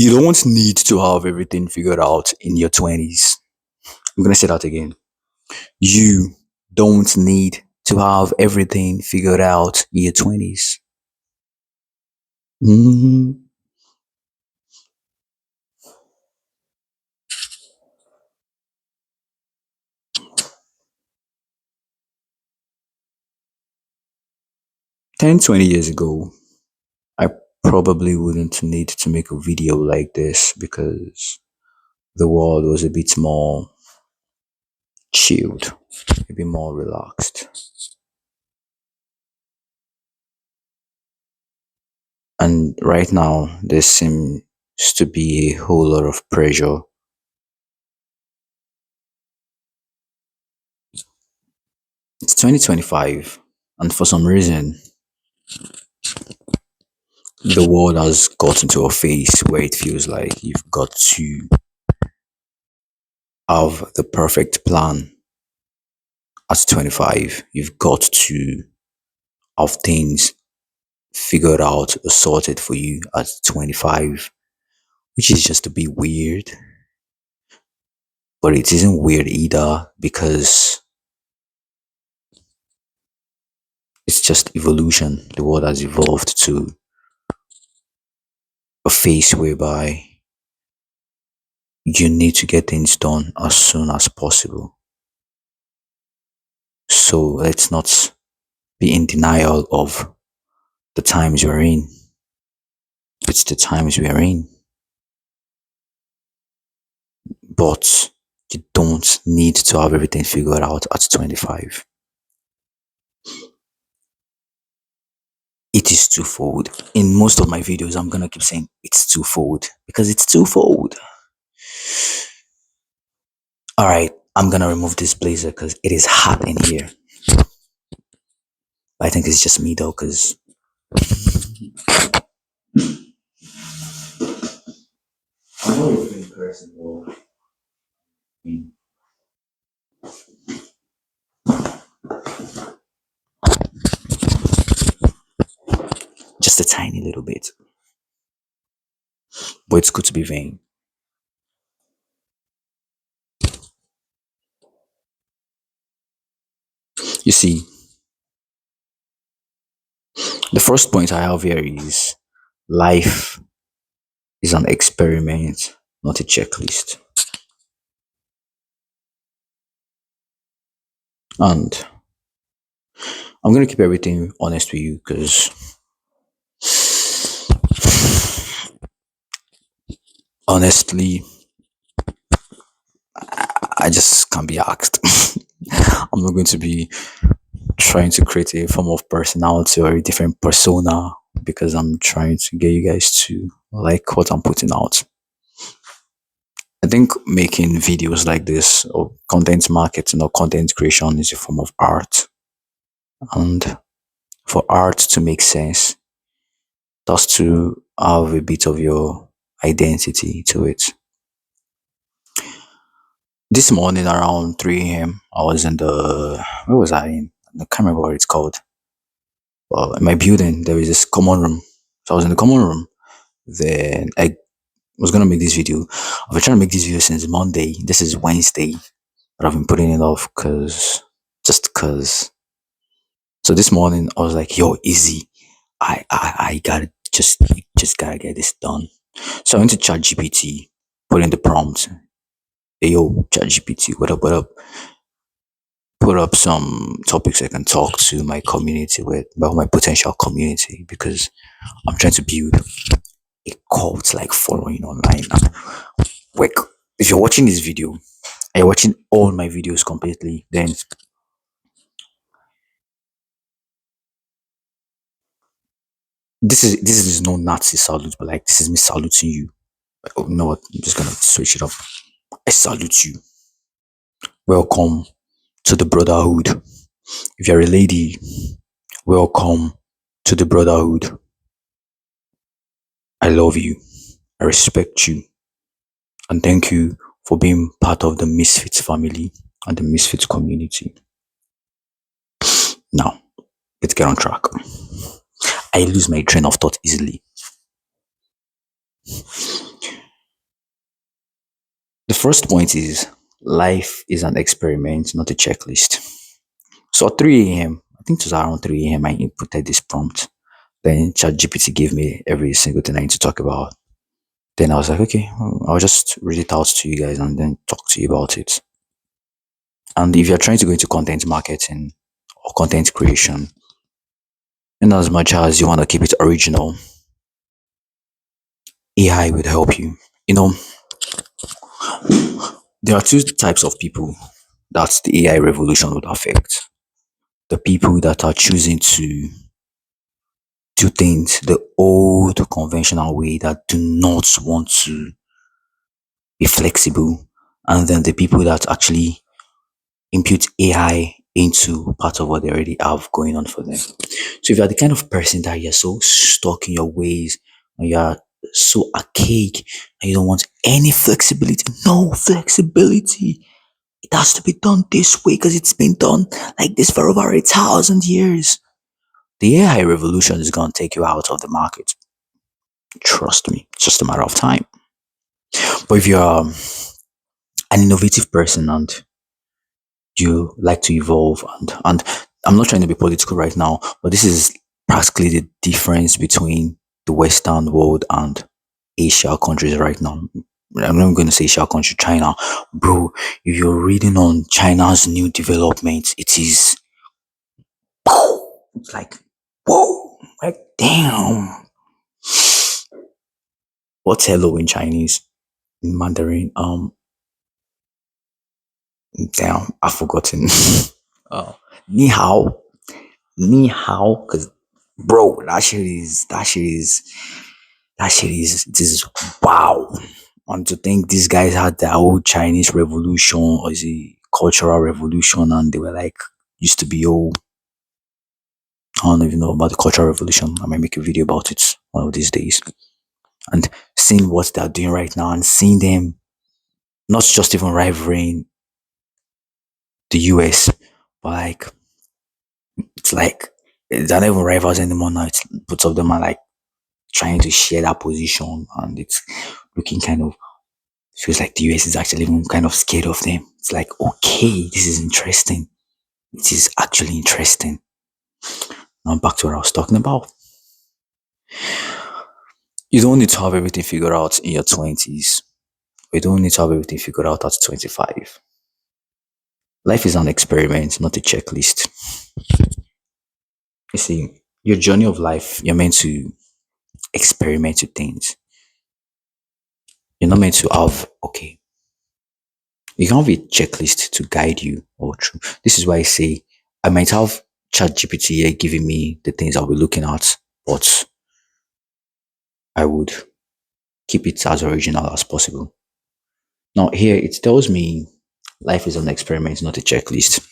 You don't need to have everything figured out in your 20s. I'm going to say that again. You don't need to have everything figured out in your 20s. Mhm. 10, 20 years ago, I probably wouldn't need to make a video like this because the world was a bit more chilled, a bit more relaxed. And right now, there seems to be a whole lot of pressure. It's 2025, and for some reason, the world has gotten to a phase where it feels like you've got to have the perfect plan at 25. You've got to have things figured out or sorted for you at 25, which is just a bit weird. But it isn't weird either because it's just evolution. The world has evolved to a phase whereby you need to get things done as soon as possible. So let's not be in denial of the times we're in. It's the times we are in. But you don't need to have everything figured out at 25. It is twofold. In most of my videos, I'm gonna keep saying it's twofold because it's twofold. All right, I'm gonna remove this blazer because it is hot in here. I think it's just me though, because I'm not a good person though. Just a tiny little bit, but it's good to be vain. You see, the first point I have here is life is an experiment, not a checklist. And I'm gonna keep everything honest with you because honestly, I just can't be asked. I'm not going to be trying to create a form of personality or a different persona because I'm trying to get you guys to like what I'm putting out. I think making videos like this or content marketing or content creation is a form of art. And for art to make sense, it has to have a bit of your identity to it. This morning around 3 a.m., I was in where was I in? I can't remember what it's called. Well, in my building, there is this common room. So I was in the common room. Then I was gonna make this video. I've been trying to make this video since Monday. This is Wednesday, but I've been putting it off because. So this morning I was like, "Yo, easy. I gotta just gotta get this done." So I went to ChatGPT, put in the prompt. Hey, yo, ChatGPT, what up? What up? Put up some topics I can talk to my community with, about my potential community, because I'm trying to build a cult like following online. Like, if you're watching this video and you're watching all my videos completely, then this is no Nazi salute, but like this is me saluting you. Oh, you know what? I'm just gonna switch it up. I salute you. Welcome to the brotherhood. If you're a lady, welcome to the brotherhood. I love you. I respect you. And thank you for being part of the Misfits family and the Misfits community. Now, let's get on track. I lose my train of thought easily. The first point is life is an experiment, not a checklist. So at 3 a.m., I think it was around 3 a.m. I inputted this prompt. Then ChatGPT gave me every single thing I need to talk about. Then I was like, okay, I'll just read it out to you guys and then talk to you about it. And if you're trying to go into content marketing or content creation, and as much as you want to keep it original, AI would help you. You know, there are two types of people that the AI revolution would affect. The people that are choosing to do things the old conventional way, that do not want to be flexible, and then the people that actually impute AI into part of what they already have going on for them. So if you're the kind of person that you're so stuck in your ways and you're so archaic and you don't want any flexibility, no flexibility. It has to be done this way because it's been done like this for over 1,000 years. The AI revolution is going to take you out of the market. Trust me, it's just a matter of time. But if you're an innovative person and you like to evolve, and I'm not trying to be political right now, but this is practically the difference between the Western world and Asia countries right now. I'm not going to say Asia country, China, bro. If you're reading on China's new developments, it is, it's like, whoa, like damn. What's hello in Chinese? In Mandarin, damn, I've forgotten. Oh, ni hao, ni hao, because bro, that shit is this is wow. And to think these guys had their old Chinese revolution or is it cultural revolution, and they were like used to be old. I don't even know about the cultural revolution. I might make a video about it one of these days. And seeing what they're doing right now and seeing them not just even rivaling the US, but like it's like they're not even rivals anymore now. It's both of them are like trying to share that position, and it's looking kind of feels like the US is actually even kind of scared of them. It's like, okay, this is interesting. It is actually interesting. Now back to what I was talking about. You don't need to have everything figured out in your 20s. You don't need to have everything figured out at 25. Life is an experiment, not a checklist. You see, your journey of life, you're meant to experiment with things. You're not meant to have, okay, you can have a checklist to guide you all through. This is why I say I might have ChatGPT here giving me the things I'll be looking at, but I would keep it as original as possible. Now, here it tells me life is an experiment, not a checklist.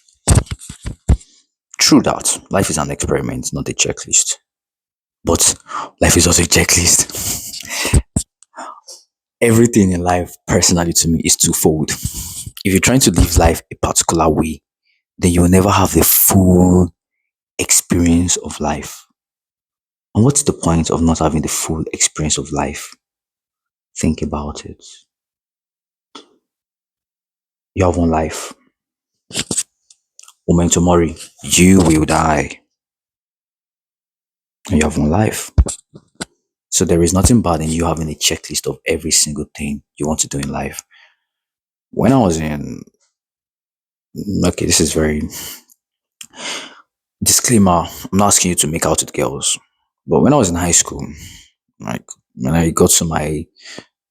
True that. Life is an experiment, not a checklist. But life is also a checklist. Everything in life, personally to me, is twofold. If you're trying to live life a particular way, then you will never have the full experience of life. And what's the point of not having the full experience of life? Think about it. You have one life. Memento mori. You will die. And you have one life. So there is nothing bad in you having a checklist of every single thing you want to do in life. When I was in, okay, this is very disclaimer. I'm not asking you to make out with girls, but when I was in high school, like when I got to my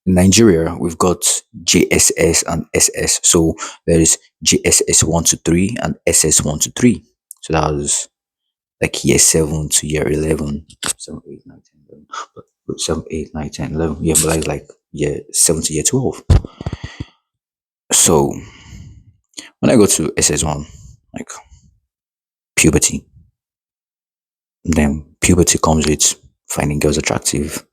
in Nigeria, we've got JSS and SS. So there is JSS 1 to 3 and SS 1 to 3. So that was like year 7 to year 11. 7, 8, 9, 10, 11. But 7, 8, 9, 10, 11. Yeah, but like year 7 to year 12. So when I go to SS1, like puberty, then puberty comes with finding girls attractive.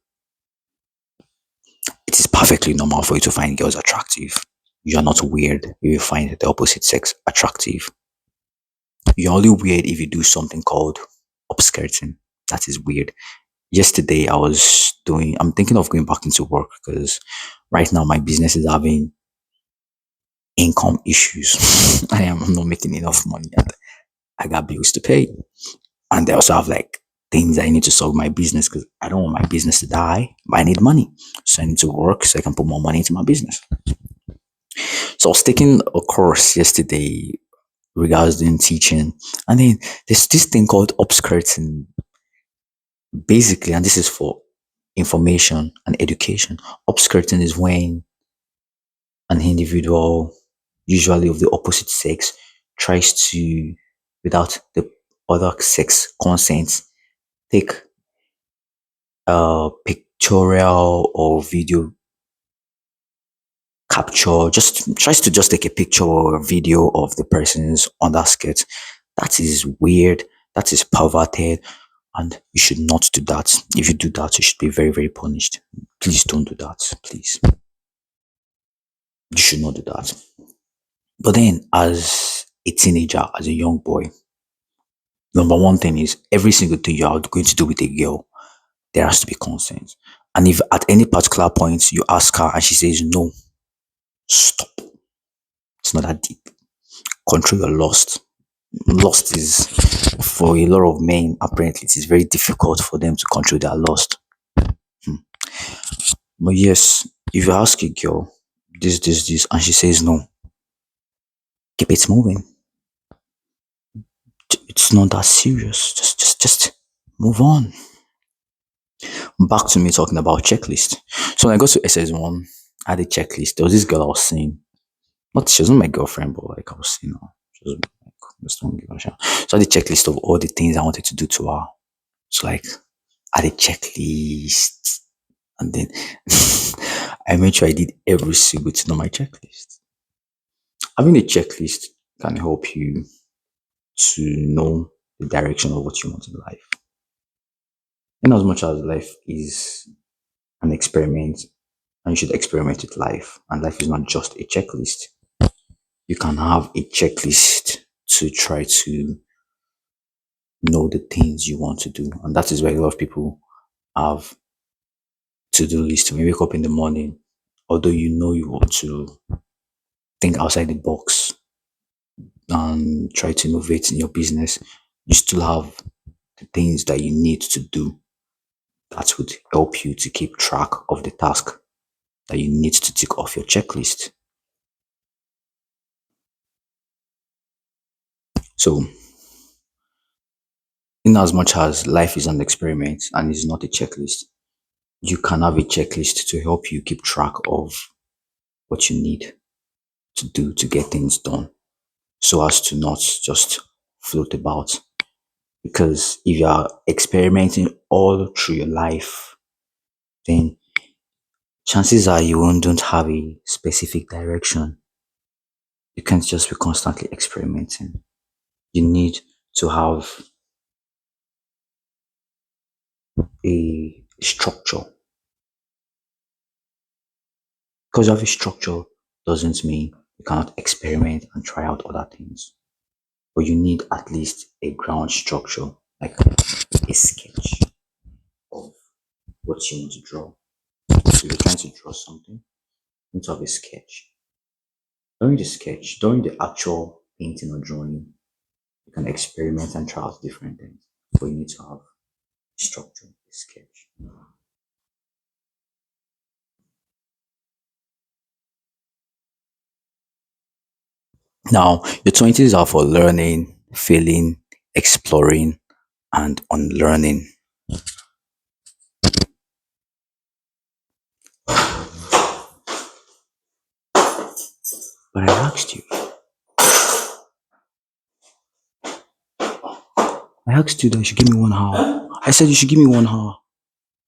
It is perfectly normal for you to find girls attractive. You're not weird if you find the opposite sex attractive. You're only weird if you do something called upskirting. That is weird. Yesterday, I'm thinking of going back into work because right now my business is having income issues. I am not making enough money and I got bills to pay. And I also have like things I need to solve my business because I don't want my business to die, but I need money. So I need to work so I can put more money into my business. So I was taking a course yesterday regarding teaching. And then there's this thing called upskirting, basically, and this is for information and education. Upskirting is when an individual, usually of the opposite sex, tries to, without the other sex consent, take a pictorial or video capture, just tries to just take a picture or a video of the person's underskirt. That is weird. That is perverted. And you should not do that. If you do that, you should be very, very punished. Please don't do that. Please. You should not do that. But then, as a teenager, as a young boy, number one thing is every single thing you are going to do with a girl, there has to be consent. And if at any particular point you ask her and she says no, stop. It's not that deep. Control your lust. Lust is, for a lot of men, apparently, it is very difficult for them to control their lust. Hmm. But yes, if you ask a girl this, and she says no, keep it moving. It's not that serious. Just move on. Back to me talking about checklist. So when I got to SS1, I had a checklist. There was this girl I was seeing. Not she wasn't my girlfriend, but like I was seeing her. She was like just don't give a shit. So I had a checklist of all the things I wanted to do to her. So like I had a checklist. And then I made sure I did every single thing on my checklist. Having a checklist can help you to know the direction of what you want in life. In as much as life is an experiment and you should experiment with life, and life is not just a checklist, you can have a checklist to try to know the things you want to do. And that is why a lot of people have to-do list. When you wake up in the morning, although you know you want to think outside the box and try to innovate in your business, you still have the things that you need to do that would help you to keep track of the task that you need to tick off your checklist. So, in as much as life is an experiment and is not a checklist, you can have a checklist to help you keep track of what you need to do to get things done so as to not just float about. Because if you are experimenting all through your life, then chances are you don't have a specific direction. You can't just be constantly experimenting. You need to have a structure. Because you have a structure doesn't mean you cannot experiment and try out other things. But you need at least a ground structure, like a sketch of what you want to draw. So you're trying to draw something, you need to have a sketch. During the actual painting or drawing, you can experiment and try out different things. But you need to have a structure, a sketch. Now, your 20s are for learning, feeling, exploring, and unlearning. But I asked you, I asked you that you should give me 1 hour. I said you should give me 1 hour.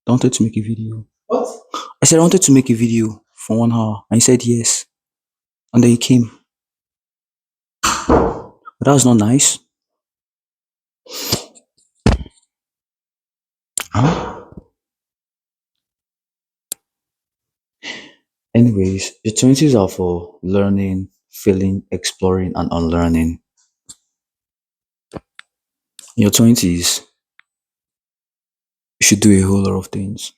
I wanted to make a video. What? I said I wanted to make a video for 1 hour. And you said yes. And then you came. But that was not nice. Huh? Anyways, your 20s are for learning, feeling, exploring, and unlearning. In your 20s, you should do a whole lot of things.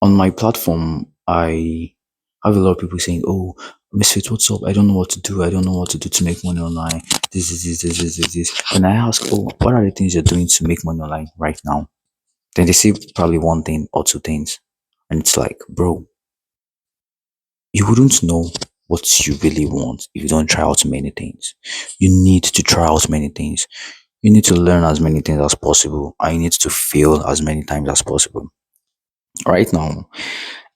On my platform, I have a lot of people saying, oh, Misfit, what's up? I don't know what to do. I don't know what to do to make money online. This. And I ask, oh, what are the things you're doing to make money online right now? Then they say probably one thing or two things. And it's like, bro, you wouldn't know what you really want if you don't try out many things. You need to try out many things. You need to learn as many things as possible. I need to fail as many times as possible. Right now,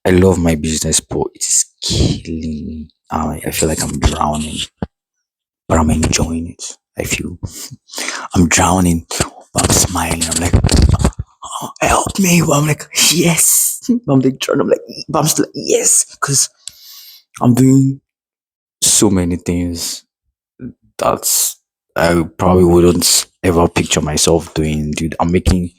I love my business, but it is killing me. I feel like I'm drowning, but I'm enjoying it. I feel I'm drowning, but I'm smiling. I'm like, oh, help me. But I'm like, yes. I'm like, I'm like, but I'm still like, yes, because I'm doing so many things that's I probably wouldn't ever picture myself doing. Dude, I'm making